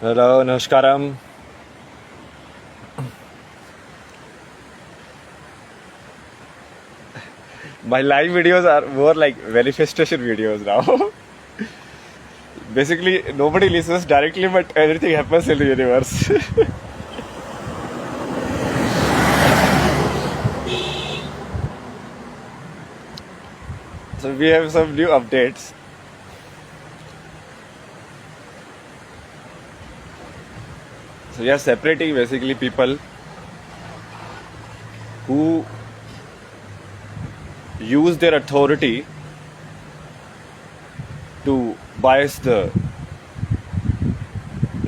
Hello, Namaskaram. My live videos are more like manifestation videos now. Basically, nobody listens directly, but everything happens in the universe. So we have some new updates. So we are separating basically people who use their authority to bias the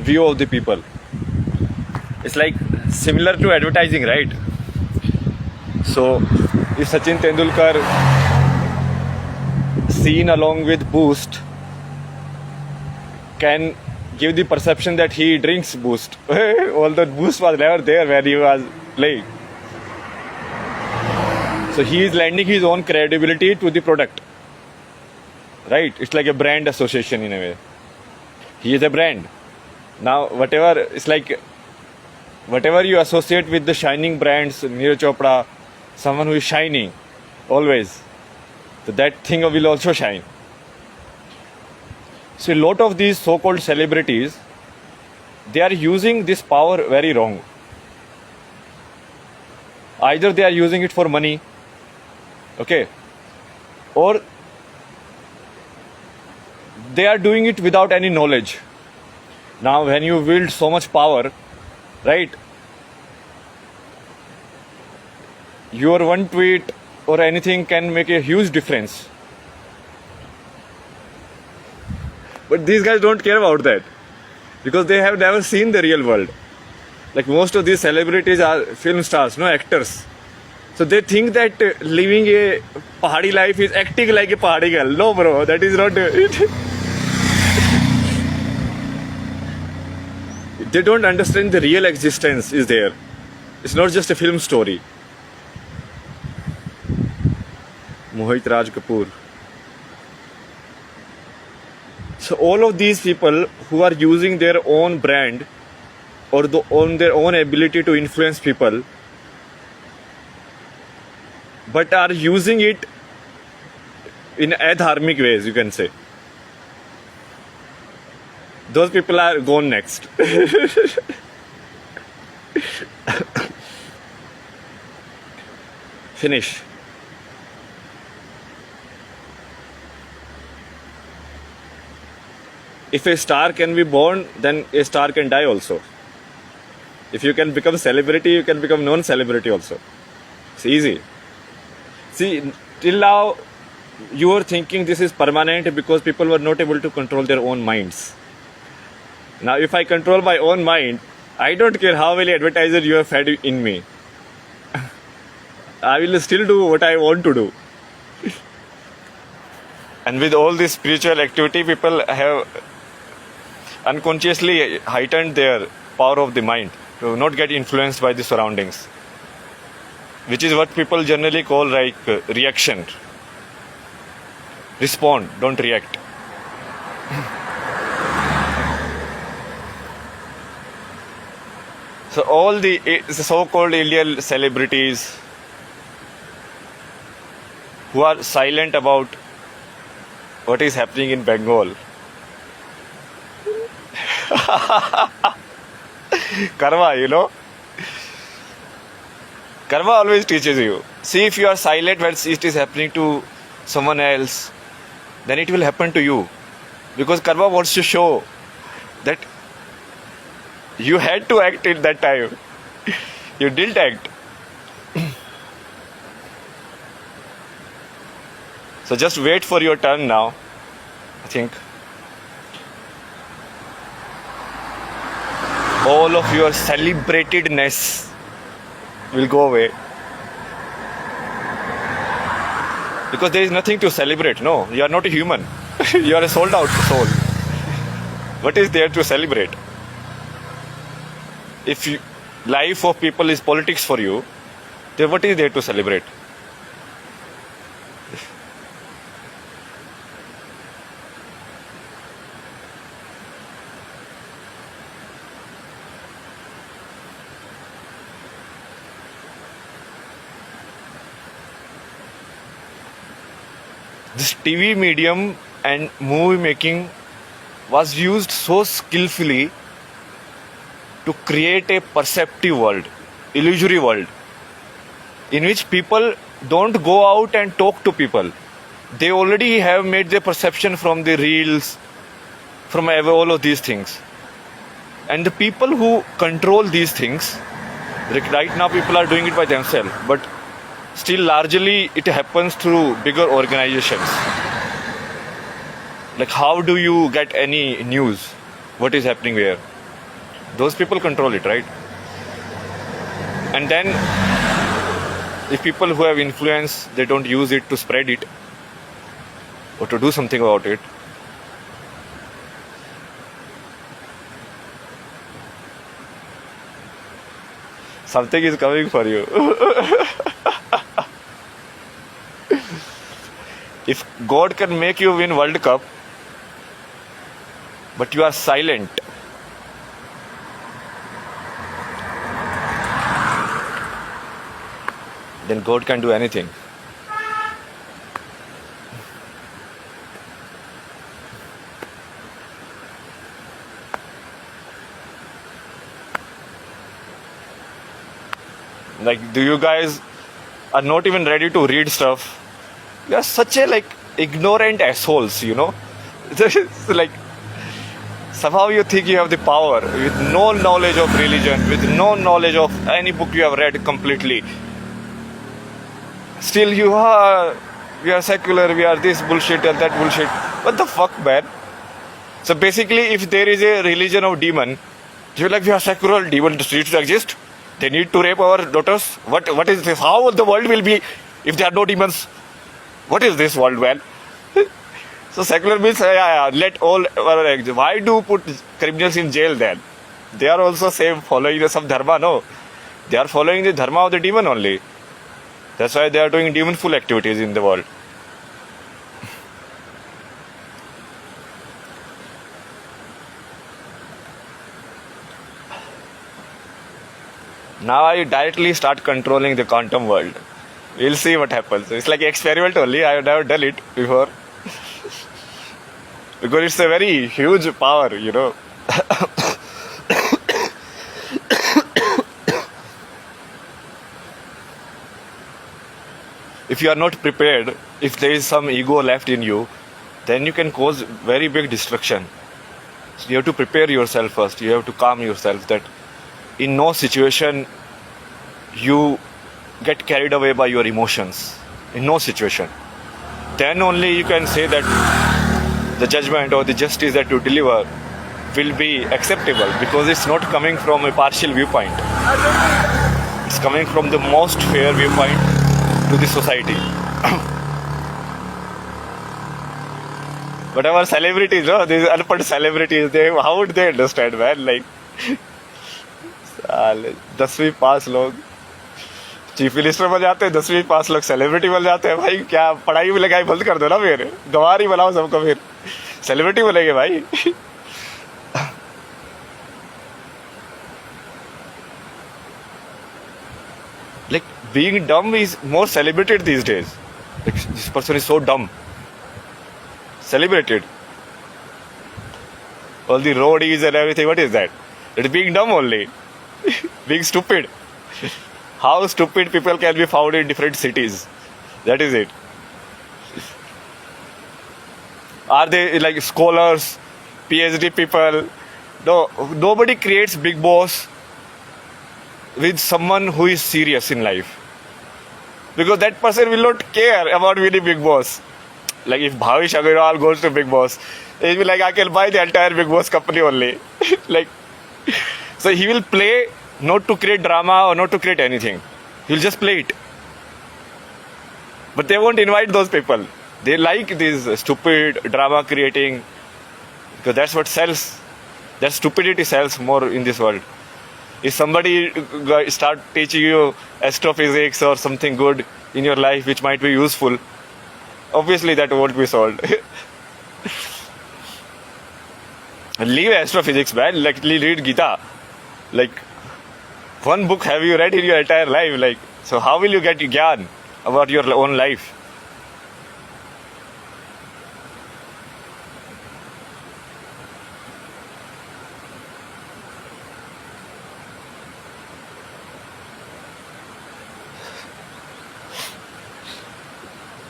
view of the people. It's like similar to advertising, right? So if Sachin Tendulkar seen along with Boost can give the perception that he drinks Boost, although Boost was never there when he was playing. So he is lending his own credibility to the product, right? It's like a brand association in a way. He is a brand. Now, it's like whatever you associate with the shining brands, Neeraj Chopra, someone who is shining always, so that thing will also shine. So a lot of these so-called celebrities, they are using this power very wrong. Either they are using it for money, okay, or they are doing it without any knowledge. Now, when you wield so much power, right, your one tweet or anything can make a huge difference. But these guys don't care about that because they have never seen the real world. Like most of these celebrities are film stars, no actors. So they think that living a pahadi life is acting like a pahadi girl. No, bro, that is not it. They don't understand the real existence is there. It's not just a film story. Mohit Raj Kapoor. So all of these people who are using their own brand or on their own ability to influence people, but are using it in adharmic ways, you can say. Those people are gone next. Finish. If a star can be born, then a star can die also. If you can become celebrity, you can become non-celebrity also. It's easy. See, till now, you were thinking this is permanent because people were not able to control their own minds. Now, if I control my own mind, I don't care how many advertisers you have fed in me. I will still do what I want to do. And with all this spiritual activity, people have unconsciously heightened their power of the mind to not get influenced by the surroundings, which is what people generally call like reaction. Respond, don't react. So all the so-called Indian celebrities who are silent about what is happening in Bengal. Karma, you know. Karma always teaches you. See, if you are silent when it is happening to someone else, then it will happen to you. Because karma wants to show that you had to act in that time. You didn't act. So just wait for your turn now, I think. All of your celebratedness will go away. Because there is nothing to celebrate. No, you are not a human. You are a sold out soul. What is there to celebrate? If life of people is politics for you, then what is there to celebrate? This TV medium and movie making was used so skillfully to create a perceptive world, illusory world, in which people don't go out and talk to people. They already have made their perception from the reels, from all of these things. And the people who control these things, like right now people are doing it by themselves, but still largely it happens through bigger organizations. Like how do you get any news? What is happening where? Those people control it, right? And then if people who have influence, they don't use it to spread it or to do something about it, something is coming for you. If God can make you win World Cup, but you are silent, then God can do anything. Like, do you guys are not even ready to read stuff? You are such a like ignorant assholes, you know. It's like somehow you think you have the power with no knowledge of religion, with no knowledge of any book you have read completely. Still we are secular, we are this bullshit and that bullshit. What the fuck, man? So basically, if there is a religion of demon, you're like, we are secular, demon streets exist. They need to rape our daughters. What is this? How the world will be if there are no demons? What is this world, man? So secular means let all. Why do put criminals in jail then? They are also same following some dharma, no? They are following the dharma of the demon only. That's why they are doing demonful activities in the world. Now I directly start controlling the quantum world. We'll see what happens. It's like experiment only. I have never done it before. Because it's a very huge power, you know. If you are not prepared, if there is some ego left in you, then you can cause very big destruction. So you have to prepare yourself first. You have to calm yourself that in no situation you get carried away by your emotions. In no situation. Then only you can say that the judgment or the justice that you deliver will be acceptable, because it's not coming from a partial viewpoint. It's coming from the most fair viewpoint to the society. But our celebrities, no, these unpad celebrities, how would they understand, man? Like, 10वीं पास लोग chief minister बन जाते हैं, 10वीं पास लोग celebrity बन जाते हैं। भाई क्या पढ़ाई में लगाई बंद कर दो ना, फिर गंवार ही बनाओ सबको, फिर सेलिब्रिटी बनेंगे भाई। Like, being dumb is more celebrated these days. Like, this person is so dumb. Celebrated. All the roadies and everything, what is that? It's being dumb only. Being stupid. How stupid people can be found in different cities. That is it. Are they like scholars, PhD people? No, nobody creates Big Boss with someone who is serious in life. Because that person will not care about winning Big Boss. Like if Bhavish Agarwal goes to Big Boss, he'll be like, I can buy the entire Big Boss company only. Like, so he will play not to create drama or not to create anything. He'll just play it. But they won't invite those people. They like this stupid drama creating, because that's what sells. That stupidity sells more in this world. If somebody start teaching you astrophysics or something good in your life which might be useful, obviously that won't be sold. Leave astrophysics, man. Like, read Gita. Like, one book have you read in your entire life? Like, so how will you get gyan about your own life?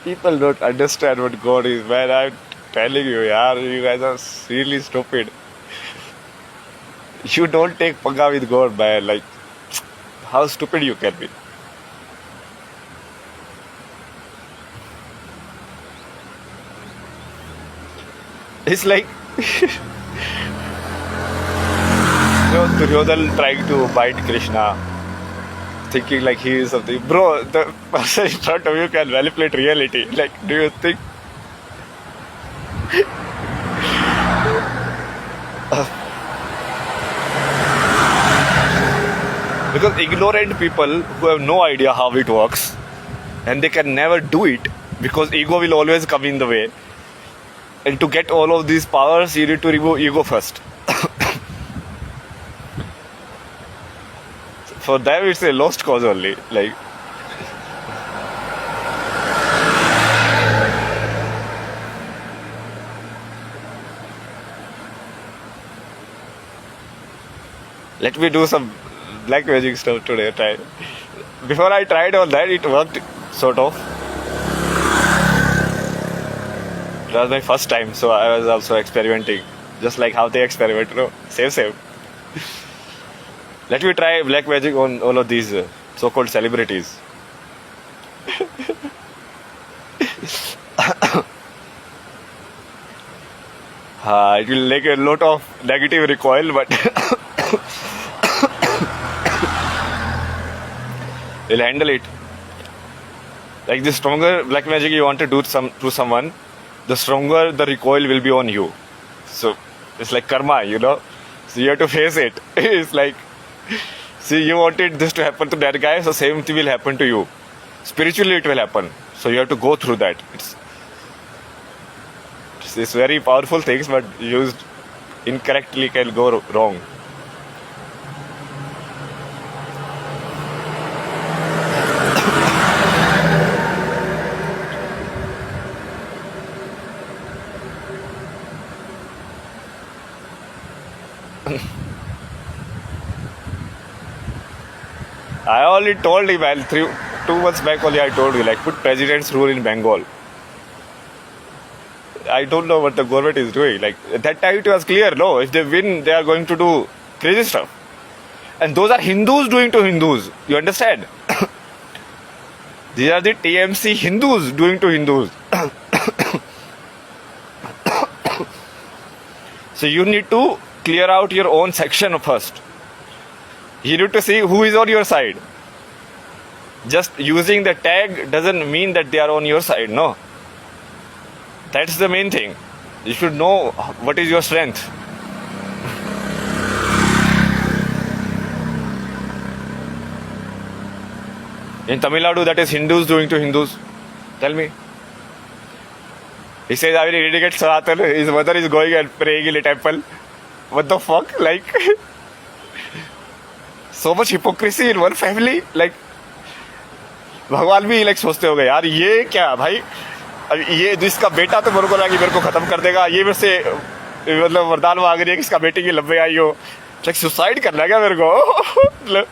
People don't understand what God is, man. I'm telling you, yaar, you guys are really stupid. You don't take panga with God, man. Like, how stupid you can be. It's like, Duryodhan trying to bite Krishna, thinking like he is something. Bro, the person in front of you can manipulate reality. Like, do you think? Because ignorant people who have no idea how it works and they can never do it because ego will always come in the way. And to get all of these powers, you need to remove ego first. For them, it's a lost cause only. Like, let me do some black magic stuff today. Try. Before I tried all that, it worked sort of. It was my first time, so I was also experimenting, just like how they experiment. No, same. Let me try black magic on all of these so-called celebrities. It will make a lot of negative recoil, but we'll handle it. Like the stronger black magic you want to do to someone, the stronger the recoil will be on you. So it's like karma, you know. So you have to face it. It's like, see, you wanted this to happen to that guy, so same thing will happen to you. Spiritually, it will happen. So you have to go through that. It's very powerful things, but used incorrectly can go wrong. I only told him, man, 2 months back only I told you, like, put president's rule in Bengal. I don't know what the government is doing. Like, at that time it was clear, no, if they win, they are going to do crazy stuff. And those are Hindus doing to Hindus. You understand? These are the TMC Hindus doing to Hindus. So you need to clear out your own section first. You need to see who is on your side. Just using the tag doesn't mean that they are on your side, no. That's the main thing. You should know what is your strength. In Tamil Nadu, that is Hindus doing to Hindus. Tell me. He says, I will eradicate Sanatan. His mother is going and praying in a temple. What the fuck? Like, so much hypocrisy in one family. Like, भगवान भी like सोचते हो गए यार ये क्या भाई, अब ये जिसका बेटा तो मेरे को लगा कि मेरे को खत्म कर देगा, ये मेरे से मतलब वरदान मांग रही है कि इसका बेटे की लंबे आई हो, लाइक सुसाइड करना है क्या मेरे को? मतलब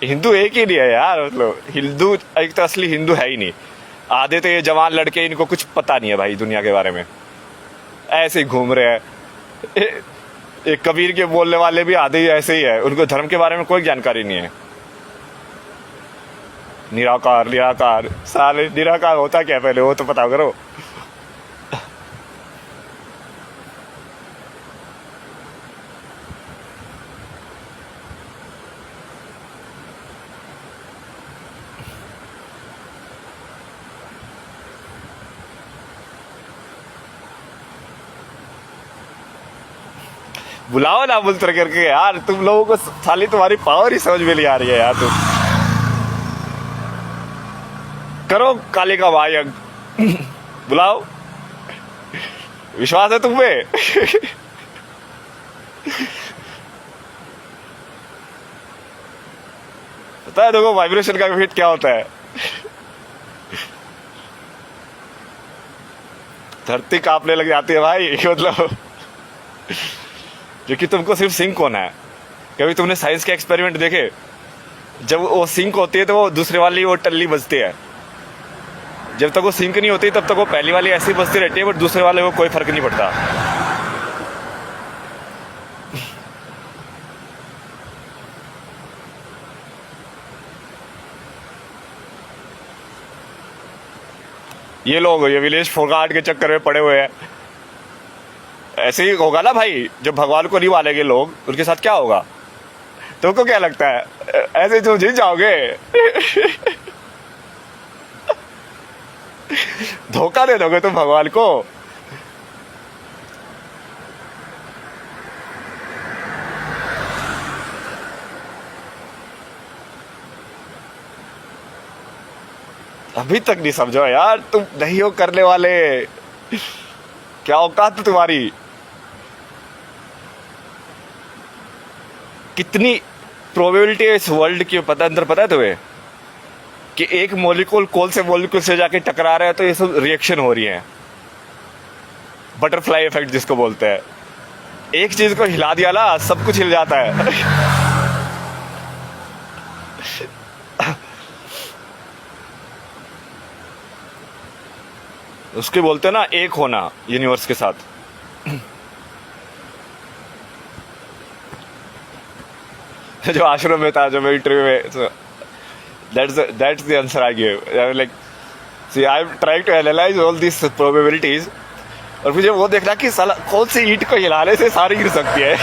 हिंदू एक ही नहीं है यार, मतलब हिंदू एक तो असली हिंदू है ही नहीं. आधे तो ये जवान लड़के, इनको कुछ पता नहीं है भाई दुनिया के बारे में, ऐसे ही घूम रहे हैं. एक कबीर के बोलने वाले भी आधे ही ऐसे ही है, उनको धर्म के बारे में कोई जानकारी नहीं है. निराकार निराकार, साले निराकार होता क्या पहले वो तो पता करो. बुलाओ ना बुलतर करके यार, तुम लोगों को साली तुम्हारी पावर ही समझ में नहीं आ रही है यार. तुम करो काले का वायंग, बुलाओ. विश्वास है तुम पे? पता है देखो वाइब्रेशन का इफेक्ट क्या होता है. धरती कांपने लग जाती है भाई, मतलब क्योंकि तुमको सिर्फ सिंक होना है। कभी तुमने साइंस के एक्सपेरिमेंट देखे? जब वो सिंक होती है तो वो दूसरे वाली वो टल्ली बजती है। जब तक वो सिंक नहीं होती तब तक वो पहली वाली ऐसी बजती रहती है, बट दूसरे वाले को कोई फर्क नहीं पड़ता। ये लोग ये विलेज फोगाट के चक्कर में पड़े हुए हैं। ऐसे ही होगा ना भाई, जब भगवान को नहीं मानेंगे लोग, उनके साथ क्या होगा? तुमको क्या लगता है ऐसे तुम जीत जाओगे? धोखा दे दोगे तुम भगवान को। अभी तक नहीं समझो यार, तुम नहीं हो करने वाले। क्या औकात है तुम्हारी? कितनी प्रोबेबिलिटी है इस वर्ल्ड की अंदर, पता है तुम्हें कि एक मॉलिक्यूल कौन से मॉलिक्यूल से जाके टकरा रहा है तो ये सब रिएक्शन हो रही है। बटरफ्लाई इफेक्ट जिसको बोलते हैं। एक चीज को हिला दिया ना, सब कुछ हिल जाता है। उसके बोलते हैं ना एक होना यूनिवर्स के साथ। जो आश्रम में था, जो मैं इंटरव्यू में, that's the answer I gave. I'm like, see, I'm trying to analyze all these probabilities, और मुझे वो देखना कि साला कौन सी ईंट को हिलाने से सारी गिर सकती है।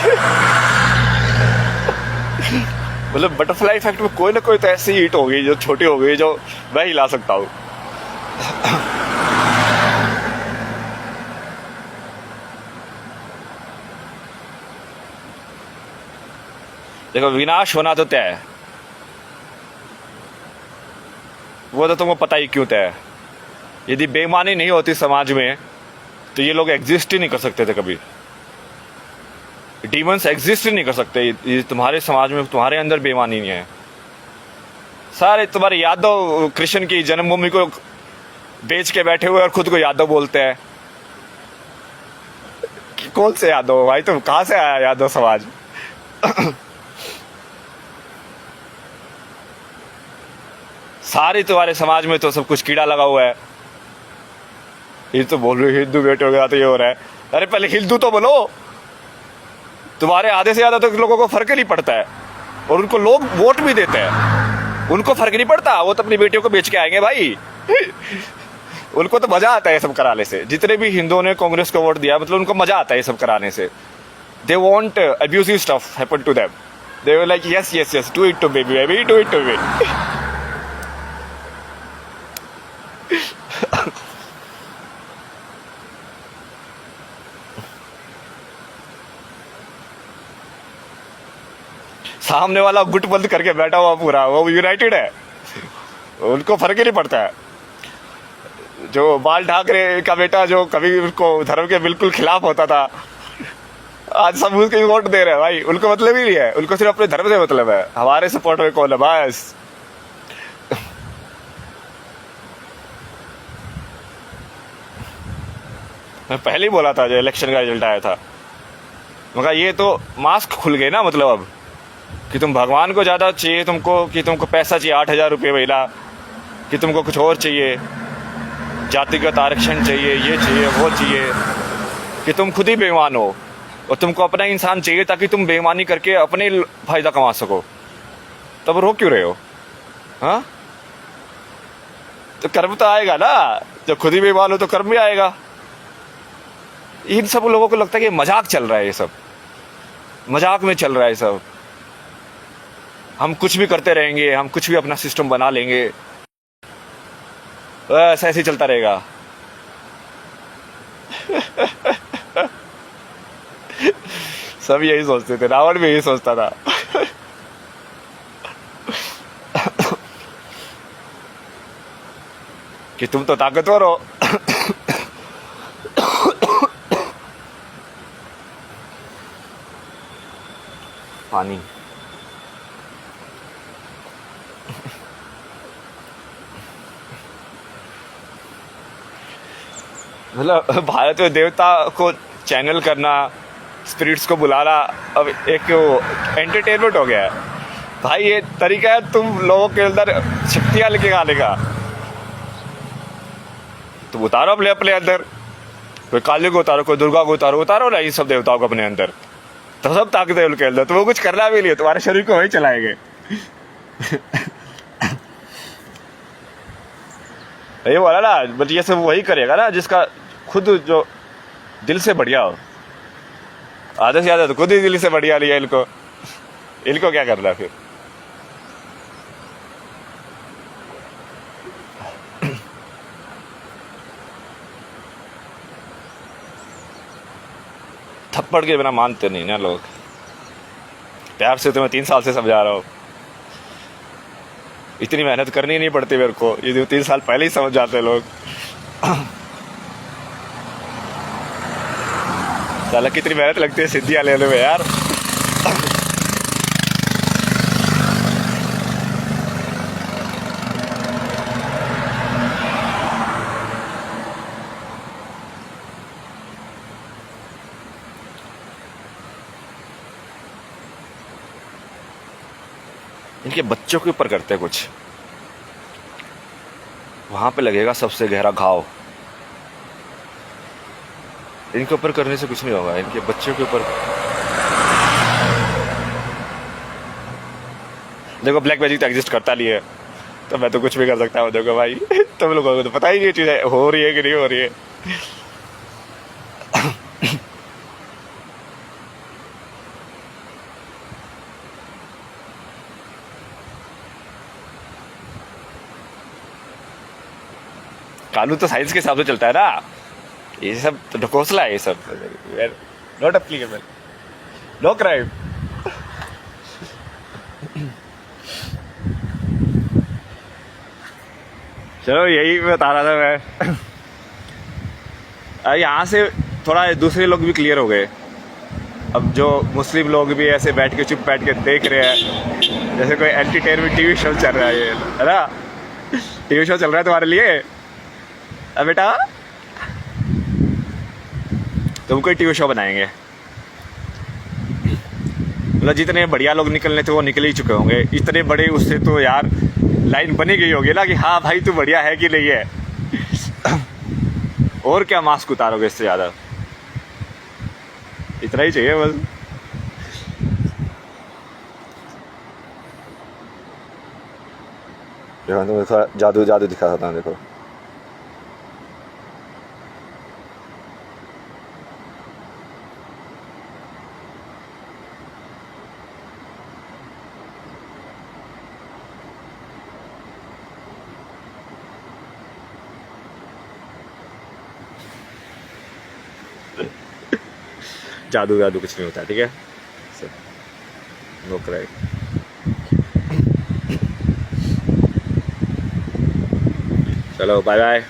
मतलब बटरफ्लाई इफेक्ट में कोई ना कोई तो ऐसी ईंट होगी जो छोटी हो गई, जो मैं हिला सकता हूँ। देखो, विनाश होना तो तय है, वो तो तुमको पता ही क्यों तय है। यदि बेईमानी नहीं होती समाज में तो ये लोग एग्जिस्ट ही नहीं कर सकते थे कभी। डीमंस एग्जिस्ट ही नहीं कर सकते। ये तुम्हारे समाज में, तुम्हारे अंदर बेईमानी नहीं है। सारे तुम्हारे यादव कृष्ण की जन्मभूमि को बेच के बैठे हुए और खुद को यादव बोलते हैं। कौन से यादव भाई? तुम कहां से आया यादव समाज? सारे तुम्हारे समाज में तो सब कुछ कीड़ा लगा हुआ है। ये तो बोल रहे हिंदू बेटे हो गया तो ये हो रहा है। अरे पहले हिंदू तो बोलो। तुम्हारे आधे से ज्यादा तो लोगों को फर्क नहीं पड़ता है, और उनको लोग वोट भी देते हैं। उनको फर्क नहीं पड़ता, वो तो अपनी बेटियों को बेच के आएंगे भाई। उनको तो मजा आता है ये सब कराने से। जितने भी हिंदुओं ने कांग्रेस को वोट दिया, मतलब उनको मजा आता है ये सब कराने से। They want abusive stuff happen to them. They were like yes yes yes, do it too baby, baby do it to me. सामने वाला गुट बंद करके बैठा हुआ पूरा, वो यूनाइटेड है, उनको फर्क ही नहीं पड़ता है। जो बाल ठाकरे का बेटा, जो कभी उनको धर्म के बिल्कुल खिलाफ होता था, आज सब उसके वोट दे रहे हैं भाई। उनको मतलब ही नहीं है, उनको सिर्फ अपने धर्म से मतलब है। हमारे सपोर्ट में कौन है बस। मैं पहले ही बोला था, जो इलेक्शन का रिजल्ट आया था, मगर ये तो मास्क खुल गए ना। मतलब अब कि तुम भगवान को ज़्यादा चाहिए तुमको, कि तुमको पैसा चाहिए 8,000 रुपये महीना, कि तुमको कुछ और चाहिए, जातिगत आरक्षण चाहिए, ये चाहिए वो चाहिए, कि तुम खुद ही बेईमान हो और तुमको अपना इंसान चाहिए ताकि तुम बेईमानी करके अपने फायदा कमा सको। तब रो क्यों रहे हो? हाँ, तो कर्म तो आएगा ना। जब खुद ही बेईमान हो तो कर्म भी आएगा। इन सब लोगों को लगता है कि मजाक चल रहा है, ये सब मजाक में चल रहा है सब। हम कुछ भी करते रहेंगे, हम कुछ भी अपना सिस्टम बना लेंगे, बस ऐसे ही चलता रहेगा। सब यही सोचते थे, रावण भी यही सोचता था। कि तुम तो ताकतवर हो। पानी। मतलब भारत में देवता को चैनल करना, स्पिरिट्स को बुलाना अब एक एंटरटेनमेंट हो गया है भाई। ये तरीका है तुम लोगों के अंदर शक्तियाँ लेके आने का। तुम उतारो अपने अपने अंदर, कोई काली को उतारो, कोई दुर्गा को उतारो, उतारो ना ये सब देवताओं को अपने अंदर, तो सब ताकत है उनके अंदर। तो वो कुछ करना भी नहीं है, तुम्हारे शरीर को वही चलाएंगे। ये बोला ना, बट ये सब वही करेगा ना जिसका खुद जो दिल से बढ़िया हो। आधे से ज्यादा तो खुद ही दिल से बढ़िया लिया इनको क्या करना फिर। थप्पड़ के बिना मानते नहीं ना लोग। प्यार से तुम्हें 3 साल से समझा रहा हूँ, इतनी मेहनत करनी नहीं पड़ती मेरे को, ये 3 साल पहले ही समझ जाते लोग। साला कितनी मेहनत लगती है सिद्धियाँ लेने में यार। इनके बच्चों के ऊपर करते हैं कुछ, वहां पे लगेगा सबसे गहरा घाव। इनके ऊपर करने से कुछ नहीं होगा, इनके बच्चों के ऊपर। देखो ब्लैक मैजिक तो एग्जिस्ट करता नहीं है, तो मैं तो कुछ भी कर सकता हूँ। देखो भाई तुम लोगों को तो पता ही नहीं चीजें हो रही है कि नहीं हो रही है। कानून तो साइंस के हिसाब से चलता है ना, ये सब तो ढकोसला है, ये सब नॉट एप्लीकेबल, नो क्राइम। चलो यही बता रहा था मैं। यहाँ से थोड़ा दूसरे लोग भी क्लियर हो गए। अब जो मुस्लिम लोग भी ऐसे बैठ के चुप बैठ के देख रहे हैं, जैसे कोई एंटरटेनमेंट टीवी शो चल रहा है, ये है ना, टीवी शो चल रहा है तुम्हारे लिए। अब बेटा तुम कोई टीवी शो बनाएंगे, मतलब जितने बढ़िया लोग निकलने थे वो निकल ही चुके होंगे। इतने बड़े उससे तो यार लाइन बनी गई होगी ना कि हाँ भाई तू बढ़िया है कि नहीं है। और क्या मास्क उतारोगे इससे ज्यादा, इतना ही चाहिए बस। देखो थोड़ा जादू जादू दिखा सकता हूँ, देखो जादू जादू कुछ नहीं होता, ठीक है, नो क्राइम। चलो बाय बाय,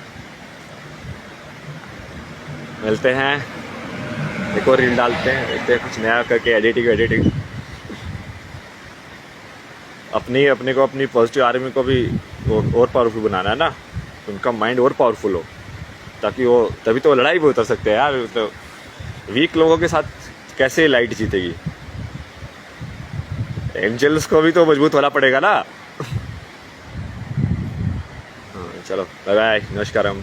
मिलते हैं, एक और रील डालते हैं, देखते हैं कुछ नया करके एडिटिंग। अपने को अपनी पॉजिटिव आर्मी को भी और पावरफुल बनाना है ना, उनका माइंड और पावरफुल हो, ताकि वो तभी तो लड़ाई भी उतर सकते हैं यार। तो वीक लोगों के साथ कैसे लाइट जीतेगी, एंजल्स को भी तो मजबूत होना पड़ेगा ना। चलो बाय बाय, नमस्कारम।